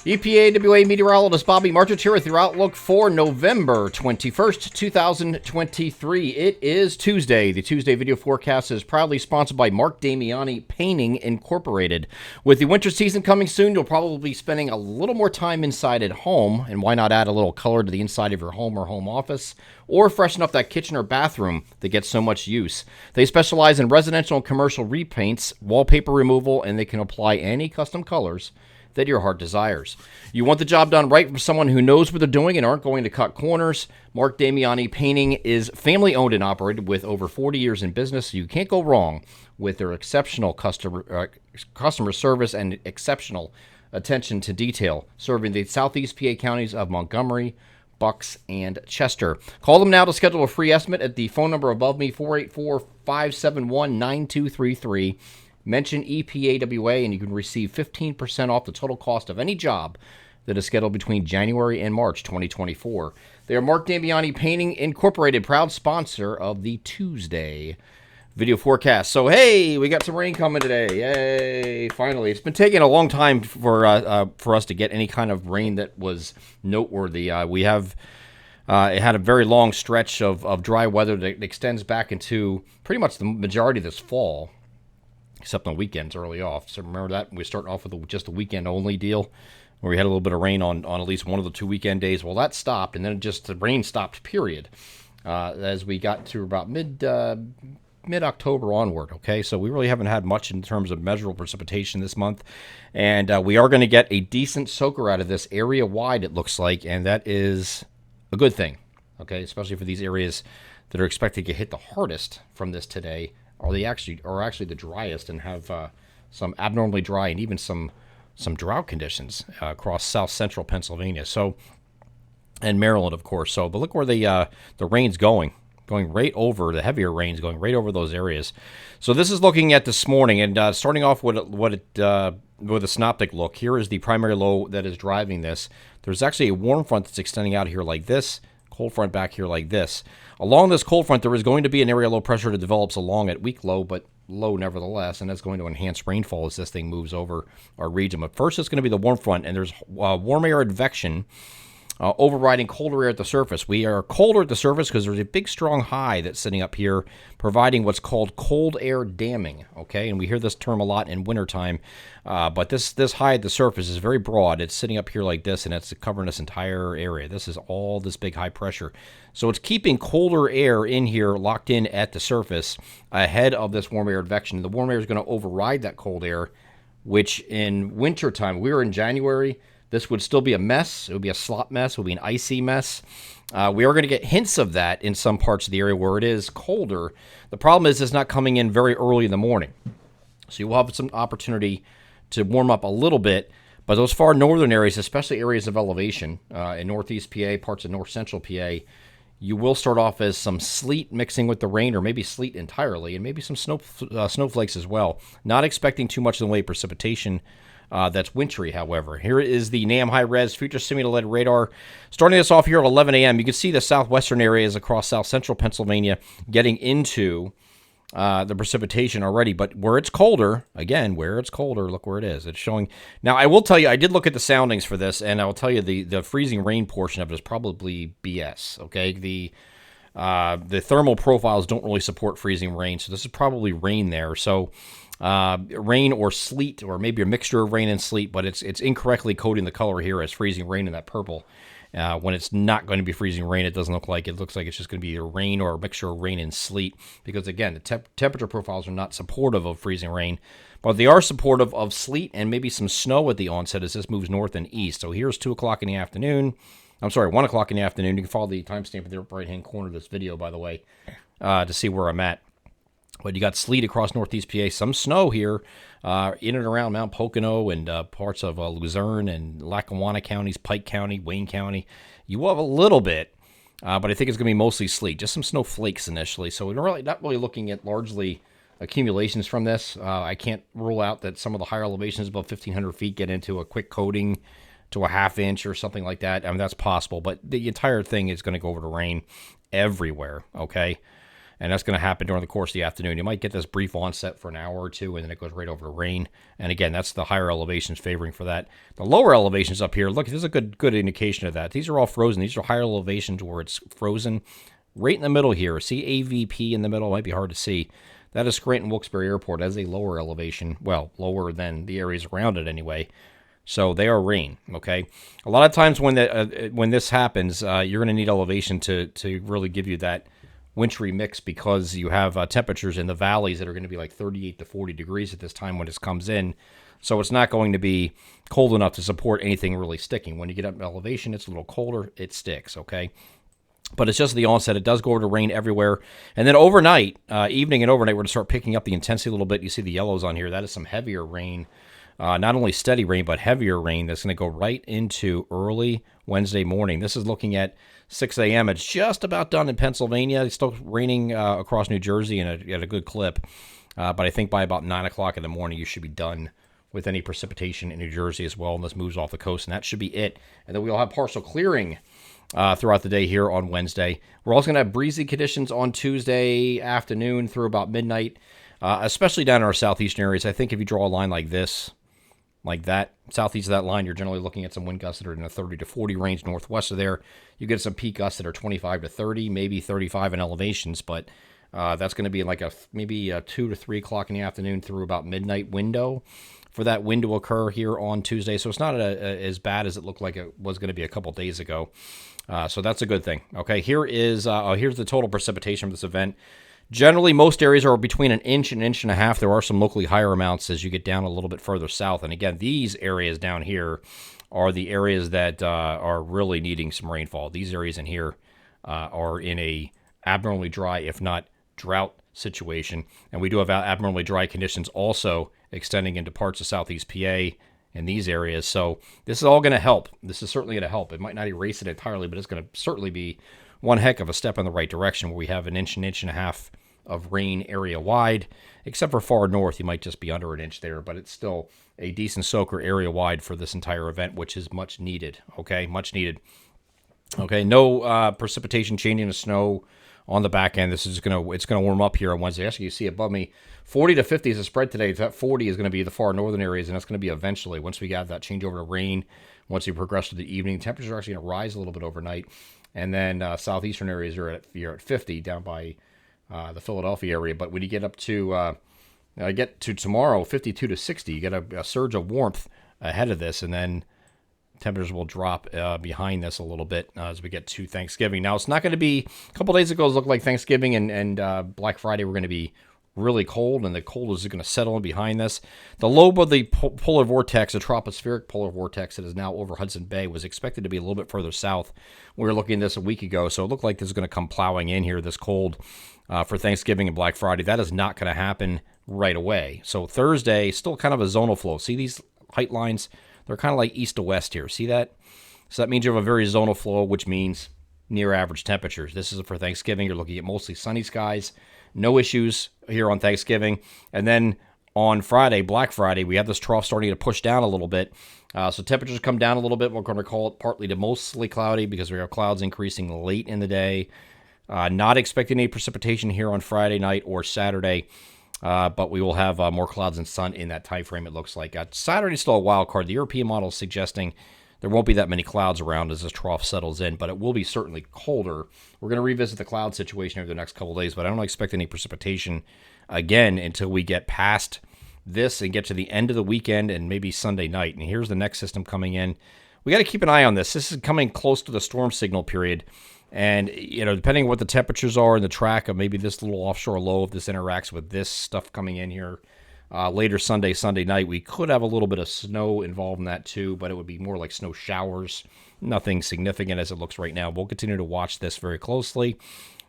EPAWA meteorologist Bobby Marchant here with your outlook for November 21st, 2023. It is Tuesday. The Tuesday video forecast is proudly sponsored by Mark Damiani Painting Incorporated. With the winter season coming soon, you'll probably be spending a little more time inside at home, and why not add a little color to the inside of your home or home office, or freshen up that kitchen or bathroom that gets so much use. They specialize in residential and commercial repaints, wallpaper removal, and they can apply any custom colors that your heart desires. You want the job done right from someone who knows what they're doing and aren't going to cut corners. Mark Damiani Painting is family owned and operated with over 40 years in business. So you can't go wrong with their exceptional customer service and exceptional attention to detail, serving the Southeast PA counties of Montgomery, Bucks, and Chester. Call them now to schedule a free estimate at the phone number above me, 484-571-9233. Mention EPAWA and you can receive 15% off the total cost of any job that is scheduled between January and March 2024. They are Mark Damiani Painting Incorporated, proud sponsor of the Tuesday video forecast. So, hey, we got some rain coming today. Yay, finally. It's been taking a long time for us to get any kind of rain that was noteworthy. We have it had a very long stretch of dry weather that extends back into pretty much the majority of this fall, except on weekends early off. So remember that? We started off with just a weekend-only deal where we had a little bit of rain on at least one of the 2 weekend days. Well, that stopped, and then the rain stopped, period, as we got to about mid-October onward, okay? So we really haven't had much in terms of measurable precipitation this month, and we are going to get a decent soaker out of this area-wide, it looks like, and that is a good thing, okay? Especially for these areas that are expected to get hit the hardest from this today. Are actually the driest and have some abnormally dry and even some drought conditions across south central Pennsylvania. So, and Maryland, of course. So, but look where the rain's going right over, the heavier rain's going right over those areas. So this is looking at this morning, and starting off with a synoptic look. Here is the primary low that is driving this. There's actually a warm front that's extending out here like this. Cold front back here like this. Along this cold front, there is going to be an area low pressure that develops along at weak low, but low nevertheless, and that's going to enhance rainfall as this thing moves over our region. But first, it's going to be the warm front, and there's warm air advection overriding colder air at the surface. We are colder at the surface because there's a big, strong high that's sitting up here, providing what's called cold air damming, okay? And we hear this term a lot in wintertime, but this high at the surface is very broad. It's sitting up here like this, and it's covering this entire area. This is all this big high pressure. So it's keeping colder air in here locked in at the surface ahead of this warm air advection. The warm air is going to override that cold air, which in wintertime, we were in January, this would still be a mess. It would be a slop mess. It would be an icy mess. We are going to get hints of that in some parts of the area where it is colder. The problem is it's not coming in very early in the morning. So you will have some opportunity to warm up a little bit. But those far northern areas, especially areas of elevation in northeast PA, parts of north central PA, you will start off as some sleet mixing with the rain, or maybe sleet entirely, and maybe some snowflakes as well. Not expecting too much in the way of precipitation. That's wintry, however. Here is the NAM high-res future simulated radar. Starting this off here at 11 a.m., you can see the southwestern areas across south central Pennsylvania getting into the precipitation already. But where it's colder, again, where it's colder, look where it is. It's showing. Now, I will tell you, I did look at the soundings for this, and I will tell you the freezing rain portion of it is probably BS, okay? The thermal profiles don't really support freezing rain, so this is probably rain there. So rain or sleet, or maybe a mixture of rain and sleet, but it's incorrectly coding the color here as freezing rain in that purple. When it's not going to be freezing rain, it doesn't look like it. It looks like it's just going to be a rain or a mixture of rain and sleet, because again, the temperature profiles are not supportive of freezing rain, but they are supportive of sleet and maybe some snow at the onset as this moves north and east. So here's 2 o'clock in the afternoon. I'm sorry, 1 o'clock in the afternoon. You can follow the timestamp in the upper right-hand corner of this video, by the way, to see where I'm at. But you got sleet across northeast PA, some snow here in and around Mount Pocono and parts of Luzerne and Lackawanna counties, Pike County, Wayne County. You will have a little bit, but I think it's going to be mostly sleet, just some snowflakes initially. So we're not really looking at largely accumulations from this. I can't rule out that some of the higher elevations above 1,500 feet get into a quick coating to a half inch or something like that. I mean, that's possible, but the entire thing is going to go over to rain everywhere, okay? and that's going to happen during the course of the afternoon. You might get this brief onset for an hour or two, and then it goes right over to rain. And again, that's the higher elevations favoring for that. The lower elevations up here, look, this is a good indication of that. These are all frozen. These are higher elevations where it's frozen. Right in the middle here, see AVP in the middle? It might be hard to see. That is Scranton-Wilkes-Barre Airport as a lower elevation. Well, lower than the areas around it anyway. So they are rain, okay? A lot of times when this happens, you're going to need elevation to really give you that wintry mix, because you have temperatures in the valleys that are going to be like 38 to 40 degrees at this time when this comes in. So it's not going to be cold enough to support anything really sticking. When you get up in elevation, it's a little colder. It sticks, okay? But it's just the onset. It does go over to rain everywhere. And then overnight, evening and overnight, we're going to start picking up the intensity a little bit. You see the yellows on here. That is some heavier rain. Not only steady rain, but heavier rain that's going to go right into early Wednesday morning. This is looking at 6 a.m. It's just about done in Pennsylvania. It's still raining across New Jersey at a good clip. But I think by about 9 o'clock in the morning, you should be done with any precipitation in New Jersey as well. And this moves off the coast, and that should be it. And then we'll have partial clearing throughout the day here on Wednesday. We're also going to have breezy conditions on Tuesday afternoon through about midnight, especially down in our southeastern areas. I think if you draw a line like this, like that, southeast of that line, you're generally looking at some wind gusts that are in the 30 to 40 range. Northwest of there, you get some peak gusts that are 25 to 30, maybe 35 in elevations, but that's going to be like maybe a 2 to 3 o'clock in the afternoon through about midnight window for that wind to occur here on Tuesday. So it's not as bad as it looked like it was going to be a couple days ago. So that's a good thing. Okay, here's the total precipitation for this event. Generally, most areas are between an inch and a half. There are some locally higher amounts as you get down a little bit further south. And again, these areas down here are the areas that are really needing some rainfall. These areas in here are in a abnormally dry, if not drought situation. And we do have abnormally dry conditions also extending into parts of southeast PA in these areas. So this is all going to help. This is certainly going to help. It might not erase it entirely, but it's going to certainly be one heck of a step in the right direction, where we have an inch and a half of rain area wide. Except for far north, you might just be under an inch there, but it's still a decent soaker area wide for this entire event, which is much needed. Okay, much needed. Okay, no precipitation changing to snow on the back end. It's gonna warm up here on Wednesday. Actually, you see above me, 40 to 50 is a spread today. That 40 is going to be the far northern areas, and that's going to be eventually, once we have that change over to rain, once we progress to the evening. Temperatures are actually going to rise a little bit overnight. And then southeastern areas are at 50 down by the Philadelphia area. But when you get up to tomorrow, 52 to 60, you get a surge of warmth ahead of this, and then temperatures will drop behind this a little bit as we get to Thanksgiving. Now, it's not going to be, a couple days ago, it looked like Thanksgiving and Black Friday were going to be really cold, and the cold is going to settle in behind this. The lobe of the polar vortex, the tropospheric polar vortex that is now over Hudson Bay, was expected to be a little bit further south. We were looking at this a week ago, so it looked like this is going to come plowing in here, this cold, for Thanksgiving and Black Friday. That is not going to happen right away. So Thursday, still kind of a zonal flow. See these height lines? They're kind of like east to west here. See that? So that means you have a very zonal flow, which means near average temperatures. This is for Thanksgiving. You're looking at mostly sunny skies. No issues here on Thanksgiving. And then on Friday, Black Friday, we have this trough starting to push down a little bit. So temperatures come down a little bit. We're going to call it partly to mostly cloudy because we have clouds increasing late in the day. Not expecting any precipitation here on Friday night or Saturday. But we will have more clouds and sun in that time frame, it looks like. Saturday's still a wild card. The European model is suggesting there won't be that many clouds around as this trough settles in, but it will be certainly colder. We're going to revisit the cloud situation over the next couple of days, but I don't expect any precipitation again until we get past this and get to the end of the weekend and maybe Sunday night. And here's the next system coming in. We got to keep an eye on this. This is coming close to the storm signal period. And, depending on what the temperatures are in the track of maybe this little offshore low, if this interacts with this stuff coming in here later Sunday night, we could have a little bit of snow involved in that too, but it would be more like snow showers. Nothing significant as it looks right now. We'll continue to watch this very closely.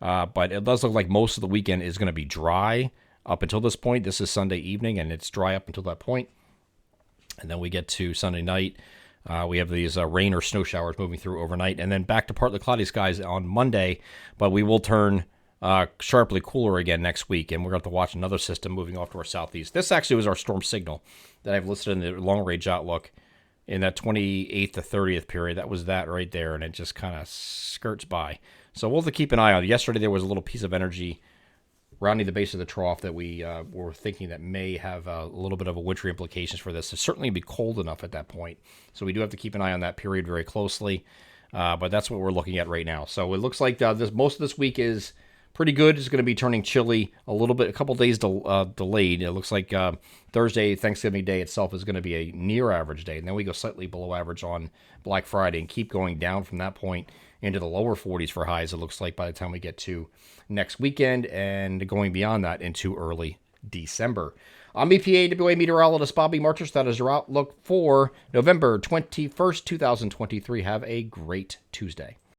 But it does look like most of the weekend is going to be dry up until this point. This is Sunday evening, and it's dry up until that point. And then we get to Sunday night. We have these rain or snow showers moving through overnight, and then back to partly cloudy skies on Monday, but we will turn sharply cooler again next week, and we're going to have to watch another system moving off to our southeast. This actually was our storm signal that I've listed in the long-range outlook in that 28th to 30th period. That was that right there, and it just kind of skirts by. So we'll have to keep an eye on it. Yesterday there was a little piece of energy rounding the base of the trough that we were thinking that may have a little bit of a wintry implications for this. It'll certainly be cold enough at that point. So we do have to keep an eye on that period very closely. But that's what we're looking at right now. So it looks like most of this week is pretty good. It's going to be turning chilly a little bit, a couple days delayed. It looks like Thursday, Thanksgiving Day itself, is going to be a near average day. And then we go slightly below average on Black Friday and keep going down from that point into the lower 40s for highs, it looks like, by the time we get to next weekend, and going beyond that into early December. I'm EPAWA meteorologist Bobby Marchers. That is your outlook for November 21st, 2023. Have a great Tuesday.